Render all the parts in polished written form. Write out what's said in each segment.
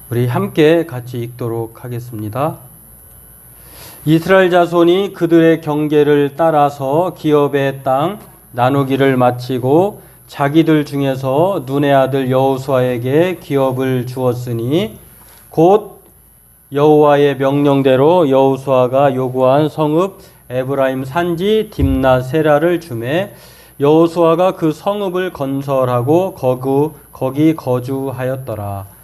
우리 함께 같이 읽도록 하겠습니다. 이스라엘 자손이 그들의 경계를 따라서 기업의 땅 나누기를 마치고 자기들 중에서 눈의 아들 여호수아에게 기업을 주었으니 곧 여호와의 명령대로 여호수아가 요구한 성읍 에브라임 산지 딥나 세라를 주매 여호수아가 그 성읍을 건설하고 거기 거주하였더라.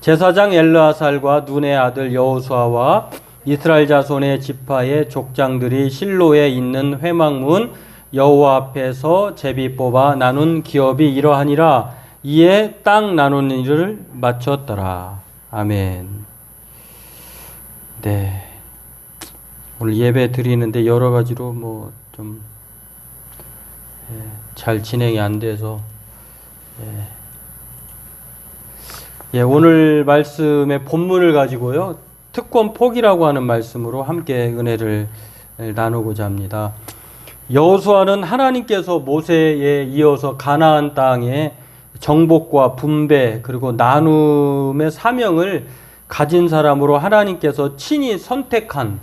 제사장 엘르아살과 눈의 아들 여호수아와 이스라엘 자손의 지파의 족장들이 실로에 있는 회막문 여호와 앞에서 제비 뽑아 나눈 기업이 이러하니라. 이에 땅 나누는 일을 마쳤더라. 아멘. 네. 오늘 예배 드리는데 여러 가지로 좀 잘 진행이 안 돼서 오늘 말씀의 본문을 가지고요. 특권 포기라고 하는 말씀으로 함께 은혜를 나누고자 합니다. 여호수아는 하나님께서 모세에 이어서 가나안 땅의 정복과 분배 그리고 나눔의 사명을 가진 사람으로 하나님께서 친히 선택한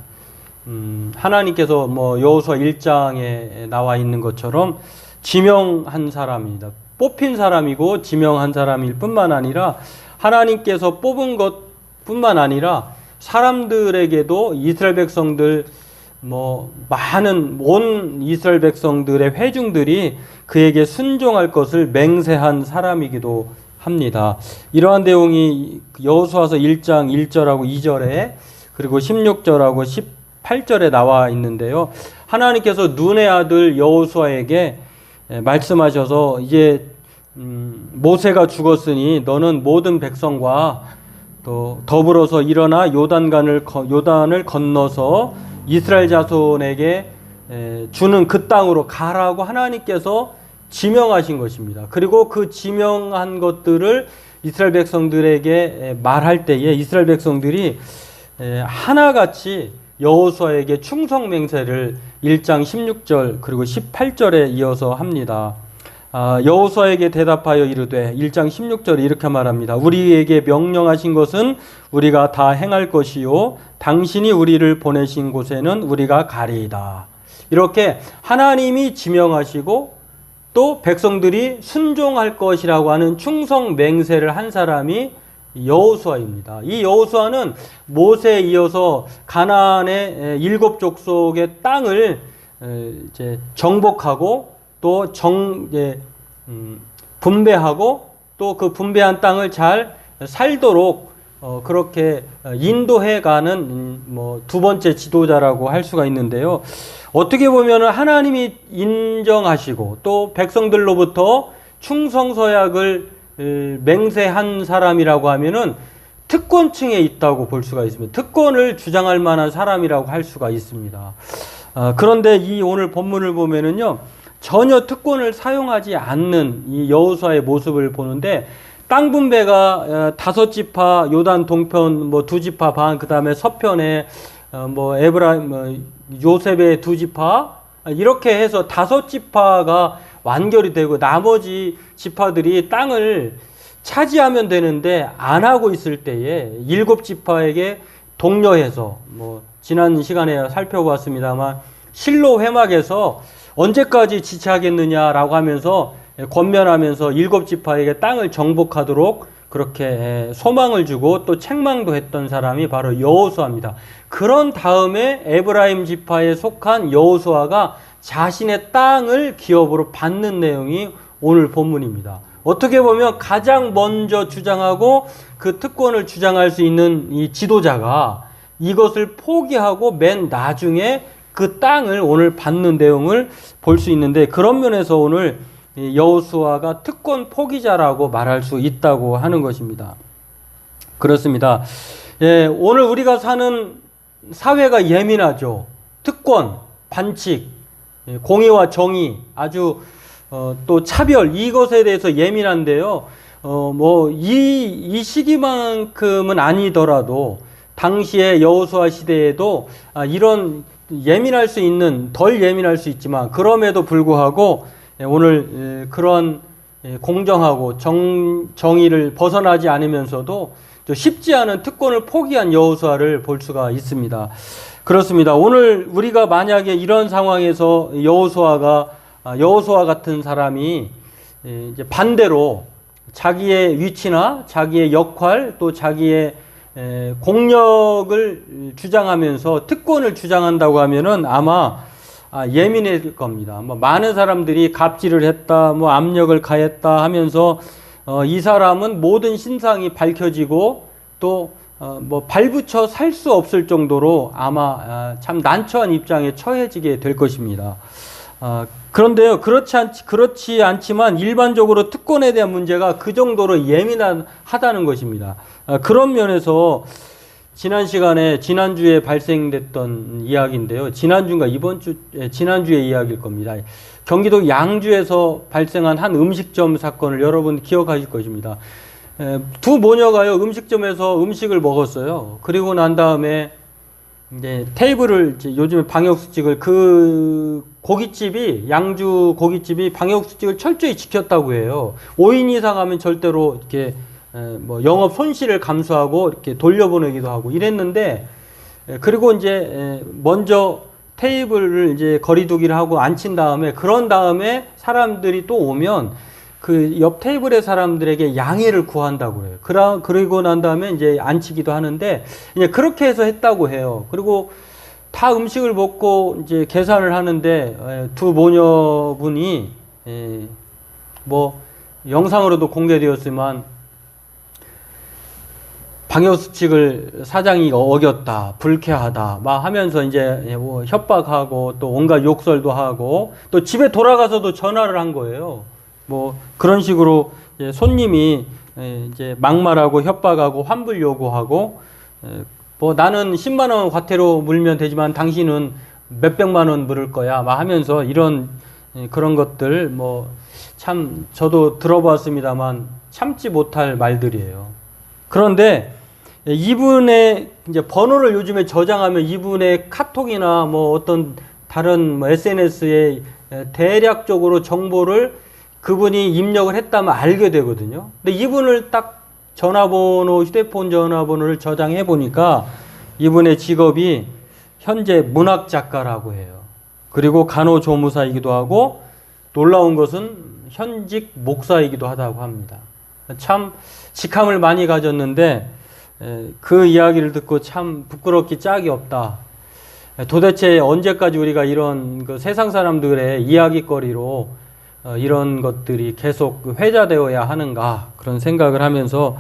하나님께서 여호수아 1장에 나와 있는 것처럼 지명한 사람입니다. 뽑힌 사람이고 지명한 사람일 뿐만 아니라 하나님께서 뽑은 것뿐만 아니라 사람들에게도 이스라엘 백성들 많은 온 이스라엘 백성들의 회중들이 그에게 순종할 것을 맹세한 사람이기도 합니다. 이러한 내용이 여호수아서 1장 1절하고 2절에 그리고 16절하고 18절에 나와 있는데요. 하나님께서 눈의 아들 여호수아에게 말씀하셔서 이제 모세가 죽었으니 너는 모든 백성과 또 더불어서 일어나 요단을 건너서 이스라엘 자손에게 주는 그 땅으로 가라고 하나님께서 지명하신 것입니다. 그리고 그 지명한 것들을 이스라엘 백성들에게 말할 때에 이스라엘 백성들이 하나같이 여호수아에게 충성 맹세를 1장 16절 그리고 18절에 이어서 합니다. 여호수아에게 대답하여 이르되 1장 16절에 이렇게 말합니다. 우리에게 명령하신 것은 우리가 다 행할 것이요 당신이 우리를 보내신 곳에는 우리가 가리이다. 이렇게 하나님이 지명하시고 또 백성들이 순종할 것이라고 하는 충성 맹세를 한 사람이 여호수아입니다. 이 여호수아는 모세에 이어서 가나안의 7 족속의 땅을 이제 정복하고 또 분배하고 또 그 분배한 땅을 잘 살도록 그렇게 인도해가는 두 번째 지도자라고 할 수가 있는데요. 어떻게 보면 하나님이 인정하시고 또 백성들로부터 충성서약을 맹세한 사람이라고 하면은 특권층에 있다고 볼 수가 있습니다. 특권을 주장할 만한 사람이라고 할 수가 있습니다. 그런데 이 오늘 본문을 보면은요, 전혀 특권을 사용하지 않는 이 여호수아의 모습을 보는데 땅 분배가 5지파 요단 동편 2지파 반 그다음에 서편에 에브라임 요셉의 2지파 이렇게 해서 5지파가 완결이 되고 나머지 지파들이 땅을 차지하면 되는데 안 하고 있을 때에 7지파에게 독려해서 지난 시간에 살펴보았습니다만 실로 회막에서 언제까지 지체하겠느냐라고 하면서 권면하면서 7지파에게 땅을 정복하도록 그렇게 소망을 주고 또 책망도 했던 사람이 바로 여호수아입니다. 그런 다음에 에브라임 지파에 속한 여호수아가 자신의 땅을 기업으로 받는 내용이 오늘 본문입니다. 어떻게 보면 가장 먼저 주장하고 그 특권을 주장할 수 있는 이 지도자가 이것을 포기하고 맨 나중에 그 땅을 오늘 받는 내용을 볼 수 있는데 그런 면에서 오늘 여호수아가 특권 포기자라고 말할 수 있다고 하는 것입니다. 그렇습니다. 오늘 우리가 사는 사회가 예민하죠. 특권, 반칙, 공의와 정의, 아주 또 차별 이것에 대해서 예민한데요. 이 시기만큼은 아니더라도 당시의 여호수아 시대에도 이런 예민할 수 있는 덜 예민할 수 있지만 그럼에도 불구하고 오늘 그런 공정하고 정의를 벗어나지 않으면서도 또 쉽지 않은 특권을 포기한 여호수아를 볼 수가 있습니다. 그렇습니다. 오늘 우리가 만약에 이런 상황에서 여호수아 같은 사람이 이제 반대로 자기의 위치나 자기의 역할 또 자기의 공력을 주장하면서 특권을 주장한다고 하면은 아마 예민해질 겁니다. 뭐 많은 사람들이 갑질을 했다, 뭐 압력을 가했다 하면서 이 사람은 모든 신상이 밝혀지고 또 뭐 발붙여 살 수 없을 정도로 아마 참 난처한 입장에 처해지게 될 것입니다. 그런데요, 그렇지 않지만 일반적으로 특권에 대한 문제가 그 정도로 예민하다는 것입니다. 그런 면에서 지난주에 발생됐던 이야기인데요. 지난주의 이야기일 겁니다. 경기도 양주에서 발생한 한 음식점 사건을 여러분 기억하실 것입니다. 두 모녀가요, 음식점에서 음식을 먹었어요. 그리고 난 다음에 이제 테이블을, 요즘에 방역수칙을, 양주 고깃집이 방역수칙을 철저히 지켰다고 해요. 5인 이상 하면 절대로 이렇게 뭐 영업 손실을 감수하고 이렇게 돌려보내기도 하고 이랬는데, 그리고 이제 먼저 테이블을 이제 거리두기를 하고 앉힌 다음에, 그런 다음에 사람들이 또 오면 그 옆 테이블의 사람들에게 양해를 구한다고 해요. 그리고 난 다음에 이제 앉히기도 하는데, 이제 그렇게 해서 했다고 해요. 그리고 다 음식을 먹고 이제 계산을 하는데, 두 모녀분이 뭐 영상으로도 공개되었지만 방역수칙을 사장이 어겼다, 불쾌하다 막 하면서 이제 뭐 협박하고 또 온갖 욕설도 하고 또 집에 돌아가서도 전화를 한 거예요. 뭐 그런 식으로 손님이 이제 막말하고 협박하고 환불 요구하고, 뭐 나는 10만 원 과태료 물면 되지만 당신은 몇백만 원 물을 거야 막 하면서 이런 그런 것들, 뭐 참 저도 들어봤습니다만 참지 못할 말들이에요. 그런데 이분의 이제 번호를 요즘에 저장하면 이분의 카톡이나 뭐 어떤 다른 뭐 SNS에 대략적으로 정보를 그분이 입력을 했다면 알게 되거든요. 근데 이분을 딱 휴대폰 전화번호를 저장해 보니까 이분의 직업이 현재 문학작가라고 해요. 그리고 간호조무사이기도 하고, 놀라운 것은 현직 목사이기도 하다고 합니다. 참 직함을 많이 가졌는데 그 이야기를 듣고 참 부끄럽기 짝이 없다. 도대체 언제까지 우리가 이런 그 세상 사람들의 이야기거리로 이런 것들이 계속 회자되어야 하는가, 그런 생각을 하면서,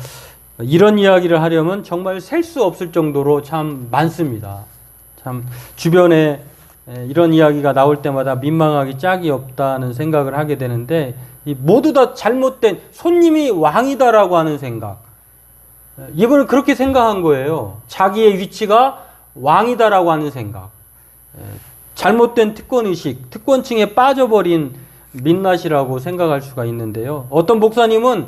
이런 이야기를 하려면 정말 셀 수 없을 정도로 참 많습니다. 참 주변에 이런 이야기가 나올 때마다 민망하기 짝이 없다는 생각을 하게 되는데, 모두 다 잘못된, 손님이 왕이다라고 하는 생각, 이분은 그렇게 생각한 거예요. 자기의 위치가 왕이다라고 하는 생각, 잘못된 특권의식, 특권층에 빠져버린 민낯이라고 생각할 수가 있는데요. 어떤 목사님은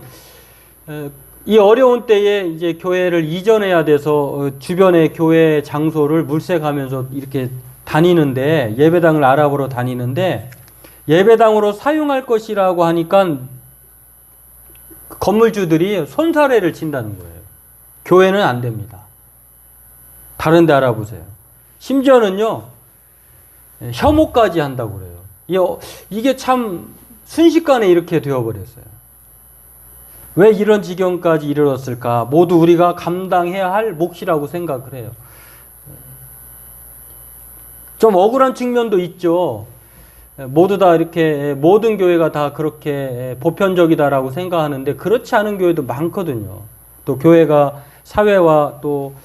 이 어려운 때에 이제 교회를 이전해야 돼서 주변의 교회 장소를 물색하면서 이렇게 다니는데, 예배당을 알아보러 다니는데, 예배당으로 사용할 것이라고 하니까 건물주들이 손사래를 친다는 거예요. 교회는 안 됩니다. 다른 데 알아보세요. 심지어는요, 혐오까지 한다고 그래요. 이게 참 순식간에 이렇게 되어버렸어요. 왜 이런 지경까지 이르렀을까? 모두 우리가 감당해야 할 몫이라고 생각을 해요. 좀 억울한 측면도 있죠. 모두 다 이렇게, 모든 교회가 다 그렇게 보편적이다라고 생각하는데 그렇지 않은 교회도 많거든요. 또 교회가 사회와 또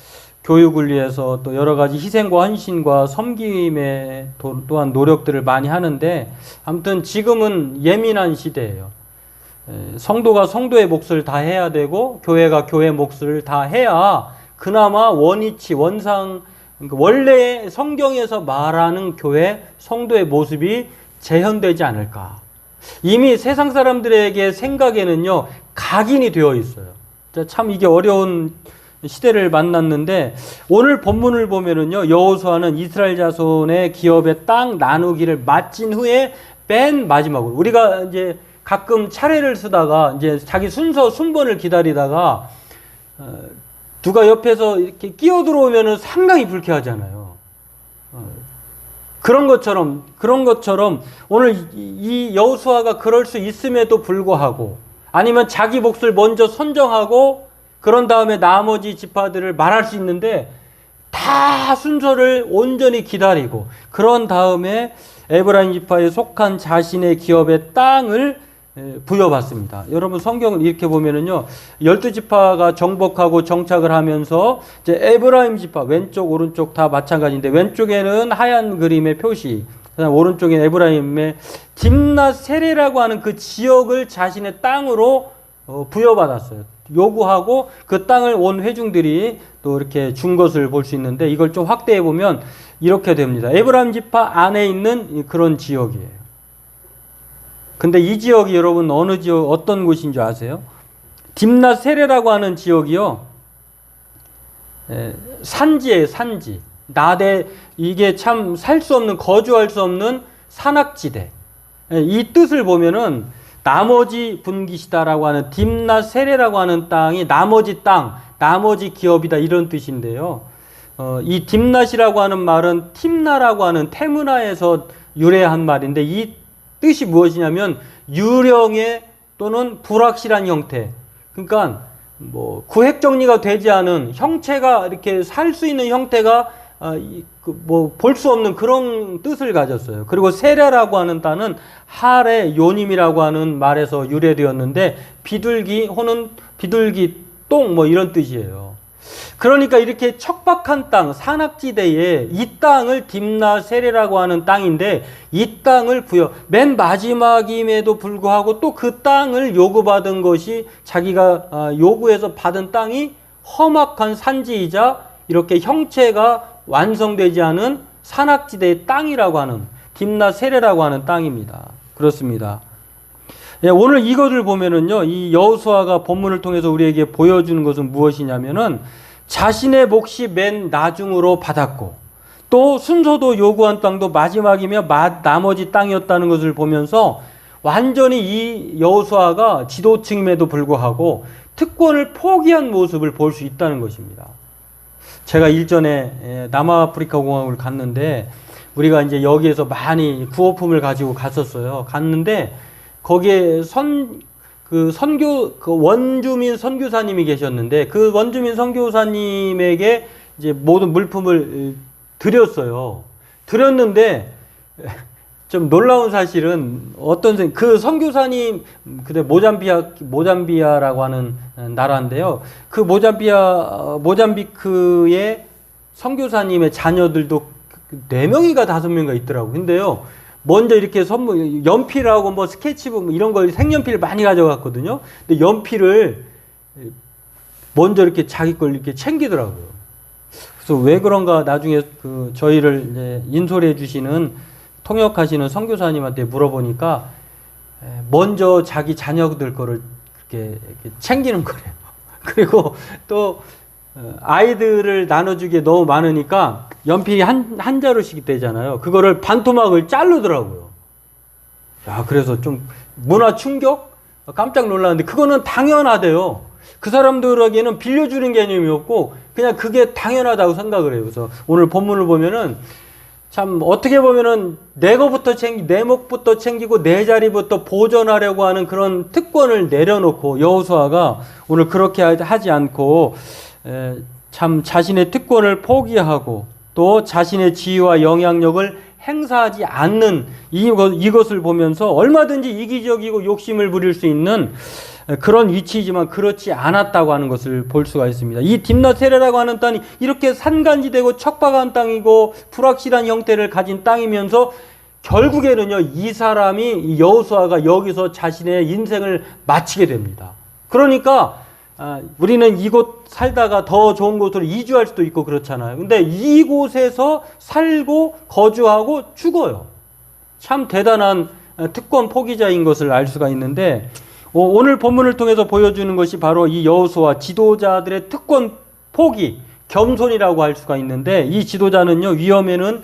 교육을 위해서 또 여러 가지 희생과 헌신과 섬김에 또한 노력들을 많이 하는데, 아무튼 지금은 예민한 시대예요. 성도가 성도의 몫을 다 해야 되고 교회가 교회의 몫을 다 해야 그나마 원래 성경에서 말하는 교회 성도의 모습이 재현되지 않을까. 이미 세상 사람들에게 생각에는요, 각인이 되어 있어요. 참 이게 어려운 시대를 만났는데, 오늘 본문을 보면은요, 여호수아는 이스라엘 자손의 기업의 땅 나누기를 마친 후에 맨 마지막으로, 우리가 이제 가끔 차례를 쓰다가 이제 자기 순번을 기다리다가 누가 옆에서 이렇게 끼어 들어오면은 상당히 불쾌하잖아요. 그런 것처럼 오늘 이 여호수아가 그럴 수 있음에도 불구하고 아니면 자기 몫을 먼저 선정하고 그런 다음에 나머지 지파들을 말할 수 있는데 다 순서를 온전히 기다리고 그런 다음에 에브라임 지파에 속한 자신의 기업의 땅을 부여받습니다. 여러분 성경을 이렇게 보면은요, 12지파가 정복하고 정착을 하면서 이제 에브라임 지파 왼쪽 오른쪽 다 마찬가지인데 왼쪽에는 하얀 그림의 표시, 그다음 오른쪽에 에브라임의 딥낫 세레라고 하는 그 지역을 자신의 땅으로 부여받았어요. 요구하고 그 땅을 온 회중들이 또 이렇게 준 것을 볼 수 있는데 이걸 좀 확대해 보면 이렇게 됩니다. 에브라임 지파 안에 있는 그런 지역이에요. 근데 이 지역이 여러분 어느 지역, 어떤 곳인 줄 아세요? 딥낫 세레라고 하는 지역이요. 산지예요, 산지. 나대, 이게 참 살 수 없는, 거주할 수 없는 산악지대. 이 뜻을 보면은 나머지 분기시다라고 하는 딥낫 세레라고 하는 땅이 나머지 땅, 나머지 기업이다 이런 뜻인데요. 이 딥낫이라고 하는 말은 팀나라고 하는 테무나에서 유래한 말인데 이 뜻이 무엇이냐면 유령의 또는 불확실한 형태. 그러니까 뭐 구획 정리가 되지 않은 형체가 이렇게 살 수 있는 형태가 뭐 볼 수 없는 그런 뜻을 가졌어요. 그리고 세례라고 하는 단은 할의 요님이라고 하는 말에서 유래되었는데 비둘기 혹은 비둘기 똥 뭐 이런 뜻이에요. 그러니까 이렇게 척박한 땅, 산악지대에 이 땅을 딥낫 세레라고 하는 땅인데 이 땅을 맨 마지막임에도 불구하고 또 그 땅을 요구받은 것이 자기가 요구해서 받은 땅이 험악한 산지이자 이렇게 형체가 완성되지 않은 산악지대의 땅이라고 하는 딥낫 세레라고 하는 땅입니다. 그렇습니다. 예, 오늘 이것을 보면은요, 이 여호수아가 본문을 통해서 우리에게 보여주는 것은 무엇이냐면은 자신의 몫이 맨 나중으로 받았고 또 순서도 요구한 땅도 마지막이며 나머지 땅이었다는 것을 보면서 완전히 이 여호수아가 지도층임에도 불구하고 특권을 포기한 모습을 볼 수 있다는 것입니다. 제가 일전에 남아프리카 공화국을 갔는데 우리가 이제 여기에서 많이 구호품을 가지고 갔었어요. 갔는데 거기에 원주민 선교사님이 계셨는데 그 원주민 선교사님에게 이제 모든 물품을 드렸어요. 드렸는데 좀 놀라운 사실은 그 선교사님, 그때 모잠비아라고 하는 나라인데요. 그 모잠비크의 선교사님의 자녀들도 4명인가 5명인가 있더라고요. 근데요, 먼저 이렇게 선물, 연필하고 뭐 스케치북 뭐 이런 걸 색연필을 많이 가져갔거든요. 근데 연필을 먼저 이렇게 자기 걸 이렇게 챙기더라고요. 그래서 왜 그런가 나중에 저희를 이제 인솔해 주시는 통역하시는 선교사님한테 물어보니까 먼저 자기 자녀들 거를 이렇게 챙기는 거래요. 그리고 또 아이들을 나눠주기에 너무 많으니까 연필이 한 자루씩 되잖아요. 그거를 반토막을 자르더라고요. 야, 그래서 좀 문화 충격? 깜짝 놀랐는데 그거는 당연하대요. 그 사람들에게는 빌려주는 개념이었고 그냥 그게 당연하다고 생각을 해요. 그래서 오늘 본문을 보면은 참 어떻게 보면은 내 몫부터 챙기고 내 자리부터 보존하려고 하는 그런 특권을 내려놓고 여호수아가 오늘 그렇게 하지 않고 참 자신의 특권을 포기하고 또 자신의 지위와 영향력을 행사하지 않는 이것을 보면서 얼마든지 이기적이고 욕심을 부릴 수 있는 그런 위치이지만 그렇지 않았다고 하는 것을 볼 수가 있습니다. 이 딥낫 세레라고 하는 땅이 이렇게 산간지대고 척박한 땅이고 불확실한 형태를 가진 땅이면서 결국에는요, 이 여호수아가 여기서 자신의 인생을 마치게 됩니다. 그러니까 우리는 이곳 살다가 더 좋은 곳으로 이주할 수도 있고 그렇잖아요. 근데 이곳에서 살고 거주하고 죽어요. 참 대단한 특권 포기자인 것을 알 수가 있는데 오늘 본문을 통해서 보여주는 것이 바로 이 여호수아 지도자들의 특권 포기, 겸손이라고 할 수가 있는데 이 지도자는요, 위험에는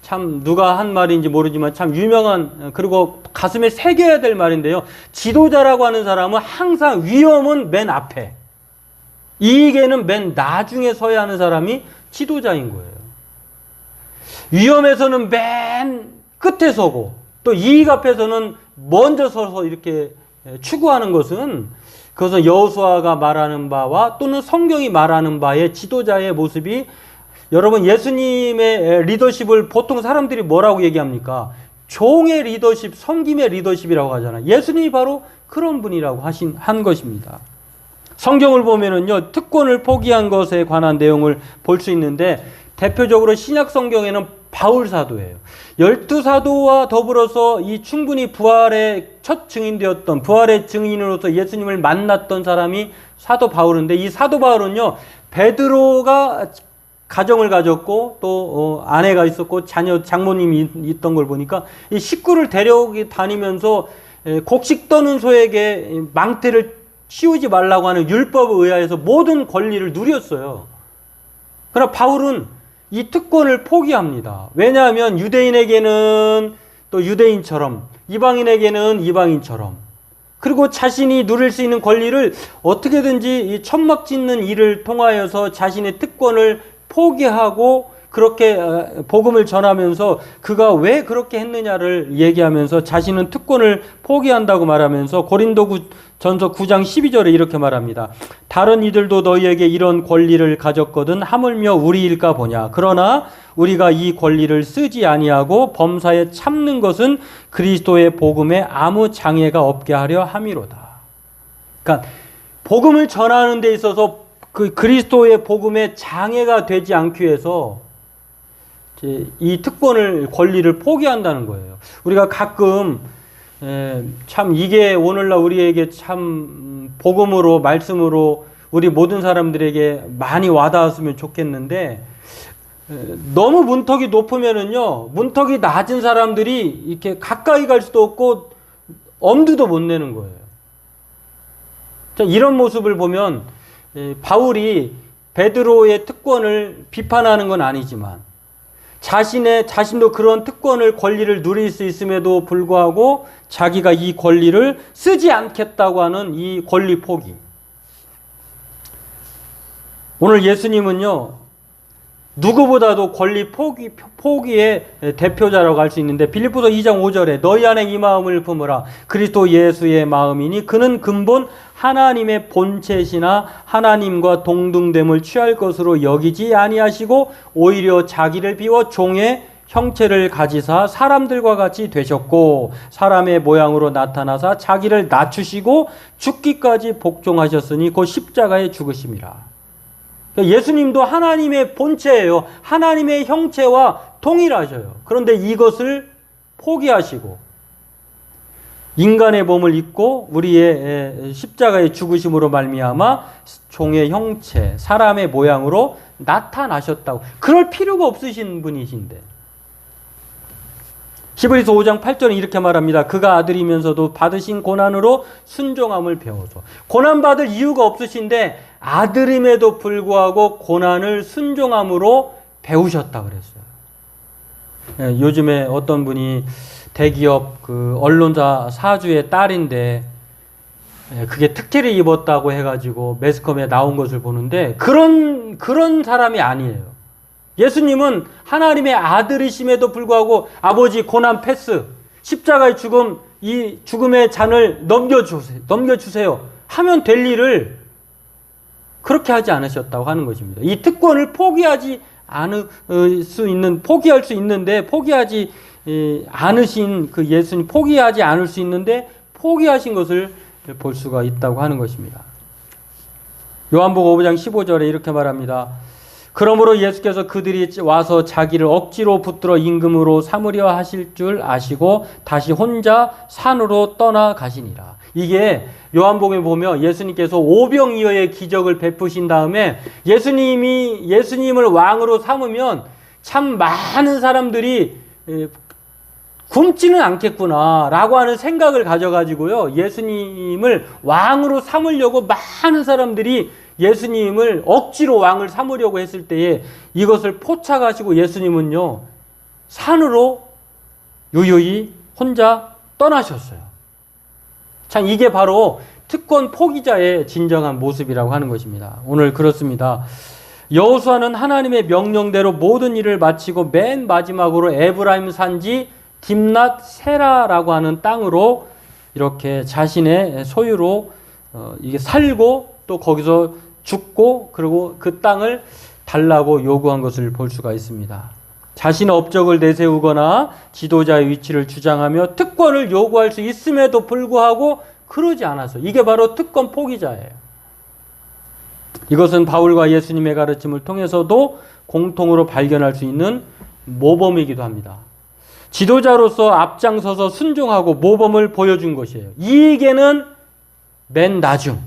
참 누가 한 말인지 모르지만 참 유명한, 그리고 가슴에 새겨야 될 말인데요. 지도자라고 하는 사람은 항상 위험은 맨 앞에. 이익에는 맨 나중에 서야 하는 사람이 지도자인 거예요. 위험에서는 맨 끝에 서고 또 이익 앞에서는 먼저 서서 이렇게 추구하는 것은, 그것은 여호수아가 말하는 바와 또는 성경이 말하는 바의 지도자의 모습이, 여러분 예수님의 리더십을 보통 사람들이 뭐라고 얘기합니까? 종의 리더십, 섬김의 리더십이라고 하잖아요. 예수님이 바로 그런 분이라고 한 것입니다. 성경을 보면은요, 특권을 포기한 것에 관한 내용을 볼 수 있는데, 대표적으로 신약 성경에는 바울 사도예요. 12사도와 더불어서 이 충분히 부활의 첫 증인되었던, 부활의 증인으로서 예수님을 만났던 사람이 사도 바울인데, 이 사도 바울은요, 베드로가 가정을 가졌고 또 아내가 있었고 자녀 장모님이 있던 걸 보니까 이 식구를 데려오기 다니면서 곡식 떠는 소에게 망태를 씌우지 말라고 하는 율법에 의하여서 모든 권리를 누렸어요. 그러나 바울은 이 특권을 포기합니다. 왜냐하면 유대인에게는 또 유대인처럼, 이방인에게는 이방인처럼, 그리고 자신이 누릴 수 있는 권리를 어떻게든지 이 천막 짓는 일을 통하여서 자신의 특권을 포기하고 그렇게 복음을 전하면서 그가 왜 그렇게 했느냐를 얘기하면서 자신은 특권을 포기한다고 말하면서 고린도전서 9장 12절에 이렇게 말합니다. 다른 이들도 너희에게 이런 권리를 가졌거든 하물며 우리일까 보냐. 그러나 우리가 이 권리를 쓰지 아니하고 범사에 참는 것은 그리스도의 복음에 아무 장애가 없게 하려 함이로다. 그러니까 복음을 전하는 데 있어서 그 그리스도의 복음에 장애가 되지 않기 위해서 이 특권을, 권리를 포기한다는 거예요. 우리가 가끔 참 이게 오늘날 우리에게 참 복음으로, 말씀으로 우리 모든 사람들에게 많이 와닿았으면 좋겠는데, 너무 문턱이 높으면은요, 문턱이 낮은 사람들이 이렇게 가까이 갈 수도 없고 엄두도 못 내는 거예요. 자, 이런 모습을 보면 바울이 베드로의 특권을 비판하는 건 아니지만 자신도 그런 특권을, 권리를 누릴 수 있음에도 불구하고 자기가 이 권리를 쓰지 않겠다고 하는 이 권리 포기. 오늘 예수님은요, 누구보다도 권리 포기의 대표자라고 할 수 있는데, 빌립보서 2장 5절에 너희 안에 이 마음을 품으라. 그리스도 예수의 마음이니 그는 근본 하나님의 본체시나 하나님과 동등됨을 취할 것으로 여기지 아니하시고 오히려 자기를 비워 종의 형체를 가지사 사람들과 같이 되셨고 사람의 모양으로 나타나사 자기를 낮추시고 죽기까지 복종하셨으니 곧 십자가에 죽으심이라. 예수님도 하나님의 본체예요. 하나님의 형체와 동일하셔요. 그런데 이것을 포기하시고 인간의 몸을 입고 우리의 십자가의 죽으심으로 말미암아 종의 형체, 사람의 모양으로 나타나셨다고. 그럴 필요가 없으신 분이신데. 히브리서 5장 8절은 이렇게 말합니다. 그가 아들이면서도 받으신 고난으로 순종함을 배워서. 고난받을 이유가 없으신데 아들임에도 불구하고 고난을 순종함으로 배우셨다 그랬어요. 요즘에 어떤 분이 대기업 그 언론사 사주의 딸인데 그게 특혜를 입었다고 해가지고 매스컴에 나온 것을 보는데 그런 사람이 아니에요. 예수님은 하나님의 아들이심에도 불구하고 아버지 고난 패스, 십자가의 죽음, 이 죽음의 잔을 넘겨주세요 하면 될 일을 그렇게 하지 않으셨다고 하는 것입니다. 이 특권을 포기할 수 있는데 포기하지 않으신 그 예수님, 포기하지 않을 수 있는데 포기하신 것을 볼 수가 있다고 하는 것입니다. 요한복음 5장 15절에 이렇게 말합니다. 그러므로 예수께서 그들이 와서 자기를 억지로 붙들어 임금으로 삼으려 하실 줄 아시고 다시 혼자 산으로 떠나가시니라. 이게 요한복음에 보면 예수님께서 오병이어의 기적을 베푸신 다음에 예수님을 왕으로 삼으면 참 많은 사람들이 굶지는 않겠구나 라고 하는 생각을 가져가지고요, 예수님을 왕으로 삼으려고 많은 사람들이 예수님을 억지로 왕을 삼으려고 했을 때에 이것을 포착하시고 예수님은요 산으로 유유히 혼자 떠나셨어요. 참 이게 바로 특권 포기자의 진정한 모습이라고 하는 것입니다. 오늘 그렇습니다. 여호수아는 하나님의 명령대로 모든 일을 마치고 맨 마지막으로 에브라임 산지 딥낫 세라라고 하는 땅으로 이렇게 자신의 소유로 이게 살고 또 거기서 죽고 그리고 그 땅을 달라고 요구한 것을 볼 수가 있습니다. 자신의 업적을 내세우거나 지도자의 위치를 주장하며 특권을 요구할 수 있음에도 불구하고 그러지 않아서 이게 바로 특권 포기자예요. 이것은 바울과 예수님의 가르침을 통해서도 공통으로 발견할 수 있는 모범이기도 합니다. 지도자로서 앞장서서 순종하고 모범을 보여준 것이에요. 이익에는 맨 나중,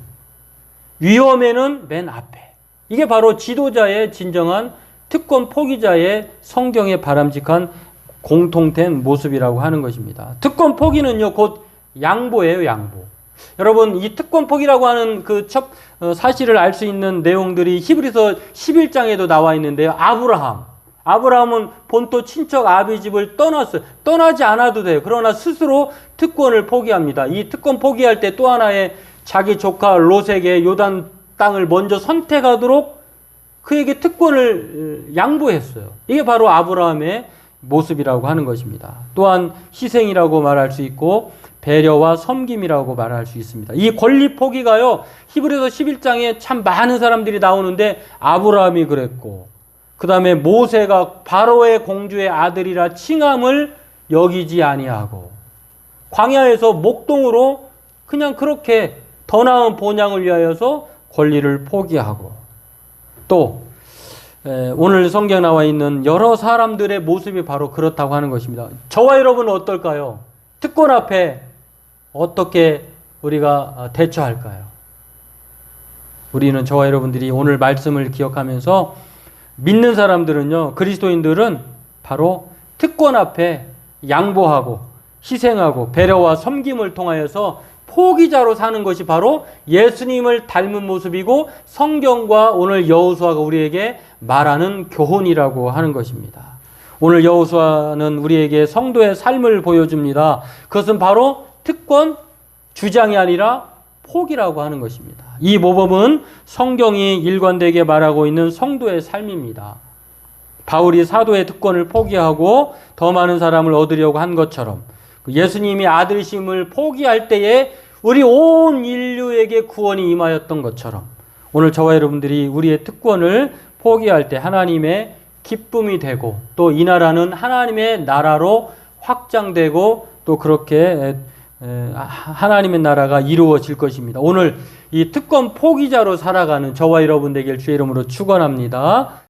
위험에는 맨 앞에. 이게 바로 지도자의 진정한 특권 포기자의 성경에 바람직한 공통된 모습이라고 하는 것입니다. 특권 포기는요, 곧 양보예요, 양보. 여러분, 이 특권 포기라고 하는 그 사실을 알 수 있는 내용들이 히브리서 11장에도 나와 있는데요. 아브라함은 본토 친척 아비 집을 떠났어요. 떠나지 않아도 돼요. 그러나 스스로 특권을 포기합니다. 이 특권 포기할 때 또 하나의 자기 조카 롯에게 요단 땅을 먼저 선택하도록 그에게 특권을 양보했어요. 이게 바로 아브라함의 모습이라고 하는 것입니다. 또한 희생이라고 말할 수 있고 배려와 섬김이라고 말할 수 있습니다. 이 권리 포기가요, 히브리서 11장에 참 많은 사람들이 나오는데 아브라함이 그랬고, 그 다음에 모세가 바로의 공주의 아들이라 칭함을 여기지 아니하고, 광야에서 목동으로 그냥 그렇게 더 나은 본향을 위하여서 권리를 포기하고, 또 오늘 성경에 나와 있는 여러 사람들의 모습이 바로 그렇다고 하는 것입니다. 저와 여러분은 어떨까요? 특권 앞에 어떻게 우리가 대처할까요? 우리는 저와 여러분들이 오늘 말씀을 기억하면서 믿는 사람들은요, 그리스도인들은 바로 특권 앞에 양보하고 희생하고 배려와 섬김을 통하여서 포기자로 사는 것이 바로 예수님을 닮은 모습이고 성경과 오늘 여호수아가 우리에게 말하는 교훈이라고 하는 것입니다. 오늘 여호수아는 우리에게 성도의 삶을 보여줍니다. 그것은 바로 특권 주장이 아니라 포기라고 하는 것입니다. 이 모범은 성경이 일관되게 말하고 있는 성도의 삶입니다. 바울이 사도의 특권을 포기하고 더 많은 사람을 얻으려고 한 것처럼 예수님이 아들이심을 포기할 때에 우리 온 인류에게 구원이 임하였던 것처럼 오늘 저와 여러분들이 우리의 특권을 포기할 때 하나님의 기쁨이 되고 또 이 나라는 하나님의 나라로 확장되고 또 그렇게 하나님의 나라가 이루어질 것입니다. 오늘 이 특권 포기자로 살아가는 저와 여러분 되길 주의 이름으로 축원합니다.